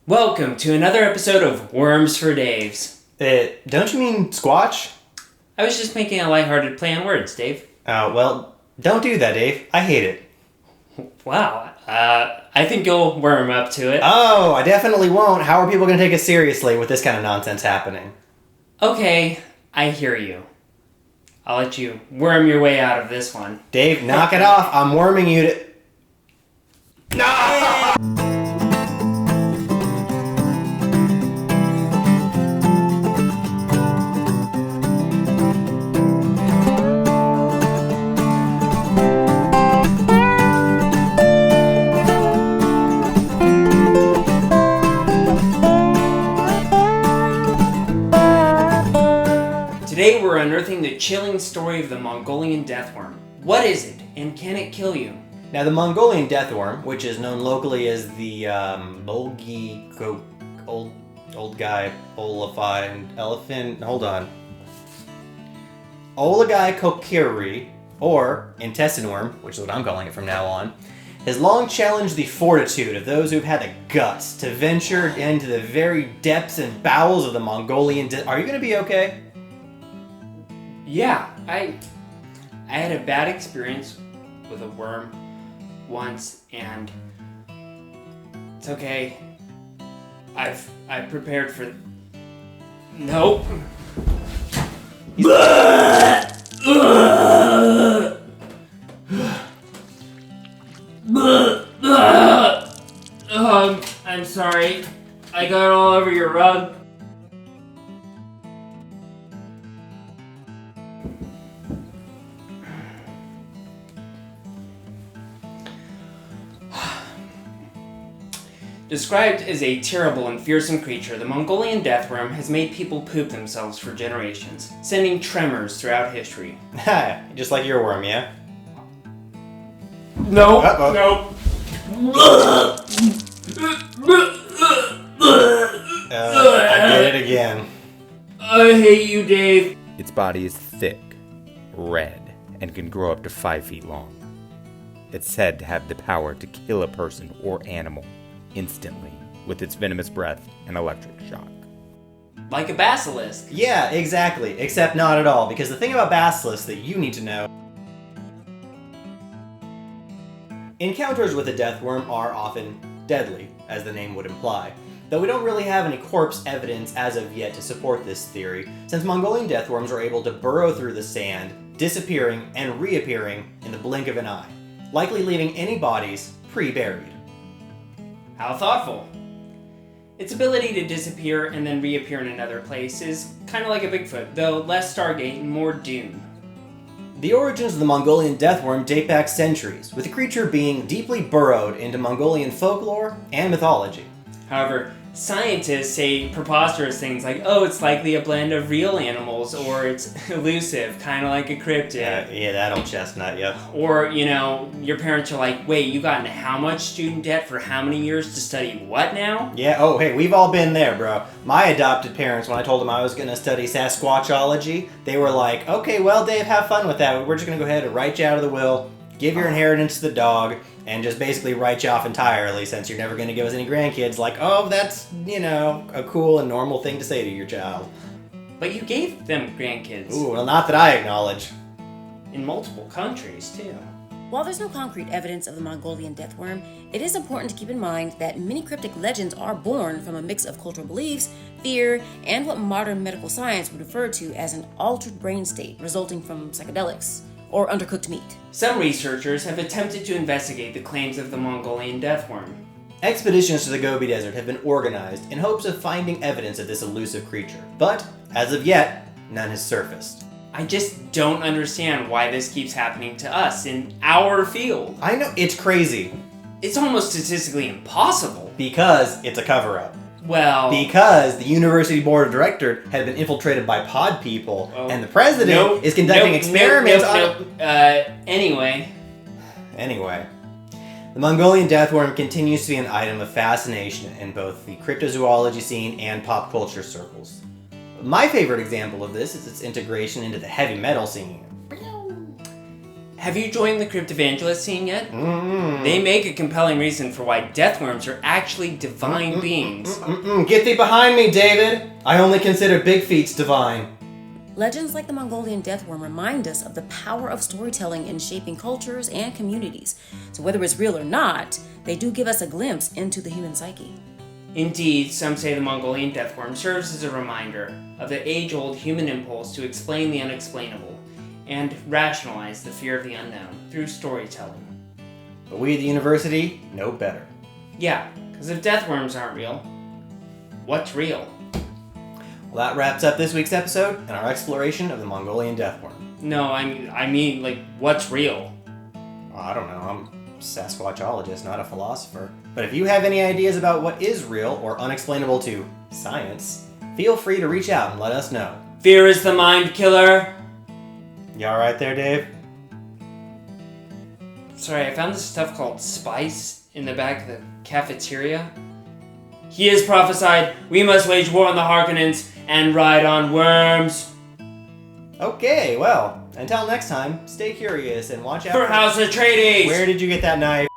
Welcome to another episode of Worms for Daves. Don't you mean Squatch? I was just making a lighthearted play on words, Dave. Well, don't do that, Dave. I hate it. Wow, I think you'll worm up to it. Oh, I definitely won't. How are people going to take us seriously with this kind of nonsense happening? Okay, I hear you. I'll let you worm your way out of this one. Dave, knock it off. I'm worming you to... No! Today we're unearthing the chilling story of the Mongolian Death Worm. What is it, and can it kill you? Now, the Mongolian Death Worm, which is known locally as the old guy, olifine, elephant, hold on. Olagai kokiri, or intestine worm, which is what I'm calling it from now on, has long challenged the fortitude of those who've had the guts to venture into the very depths and bowels of the Mongolian Are you going to be okay? Yeah, I had a bad experience with a worm once, and it's okay. I've prepared for... Nope. I'm sorry. I got it all over your rug. Described as a terrible and fearsome creature, the Mongolian Death Worm has made people poop themselves for generations, sending tremors throughout history. Just like your worm, yeah? No, Uh-oh. I did it again. I hate you, Dave. Its body is thick, red, and can grow up to 5 feet long. It's said to have the power to kill a person or animal instantly with its venomous breath and electric shock. Like a basilisk. Yeah, exactly. Except not at all, because the thing about basilisks that you need to know... Encounters with a death worm are often deadly, as the name would imply, though we don't really have any corpse evidence as of yet to support this theory, since Mongolian death worms are able to burrow through the sand, disappearing and reappearing in the blink of an eye, likely leaving any bodies pre-buried. How thoughtful. Its ability to disappear and then reappear in another place is kind of like a Bigfoot, though less Stargate and more Dune. The origins of the Mongolian death worm date back centuries, with the creature being deeply burrowed into Mongolian folklore and mythology. However, scientists say preposterous things like, oh, it's likely a blend of real animals, or it's elusive, kind of like a cryptid. Yeah, that old chestnut, yep. Or, your parents are like, wait, you got into how much student debt for how many years to study what now? Yeah, oh, hey, we've all been there, bro. My adopted parents, when I told them I was going to study Sasquatchology, they were like, okay, well, Dave, have fun with that. We're just going to go ahead and write you out of the will, give your inheritance to the dog, and just basically write you off entirely since you're never going to give us any grandkids. Like, oh, that's, a cool and normal thing to say to your child. But you gave them grandkids. Ooh, well, not that I acknowledge. In multiple countries, too. While there's no concrete evidence of the Mongolian death worm, it is important to keep in mind that many cryptic legends are born from a mix of cultural beliefs, fear, and what modern medical science would refer to as an altered brain state resulting from psychedelics or undercooked meat. Some researchers have attempted to investigate the claims of the Mongolian death worm. Expeditions to the Gobi Desert have been organized in hopes of finding evidence of this elusive creature, but, as of yet, none has surfaced. I just don't understand why this keeps happening to us in our field. I know, it's crazy. It's almost statistically impossible. Because it's a cover-up. Well... Because the university board of directors had been infiltrated by pod people, and the president is conducting experiments on... Anyway. Anyway. The Mongolian death worm continues to be an item of fascination in both the cryptozoology scene and pop culture circles. My favorite example of this is its integration into the heavy metal scene. Have you joined the Crypt Evangelist scene yet? Mm-mm. They make a compelling reason for why death worms are actually divine beings. Get thee behind me, David! I only consider big feats divine. Legends like the Mongolian Death Worm remind us of the power of storytelling in shaping cultures and communities. So whether it's real or not, they do give us a glimpse into the human psyche. Indeed, some say the Mongolian Death Worm serves as a reminder of the age-old human impulse to explain the unexplainable and rationalize the fear of the unknown through storytelling. But we at the university know better. Yeah, because if death worms aren't real, what's real? Well, that wraps up this week's episode and our exploration of the Mongolian Death Worm. No, I mean, like, what's real? Well, I don't know, I'm a Sasquatchologist, not a philosopher. But if you have any ideas about what is real or unexplainable to science, feel free to reach out and let us know. Fear is the mind killer. You alright there, Dave? Sorry, I found this stuff called spice in the back of the cafeteria. He has prophesied, we must wage war on the Harkonnens and ride on worms. Okay, well, until next time, stay curious and watch out For House Atreides! Where did you get that knife?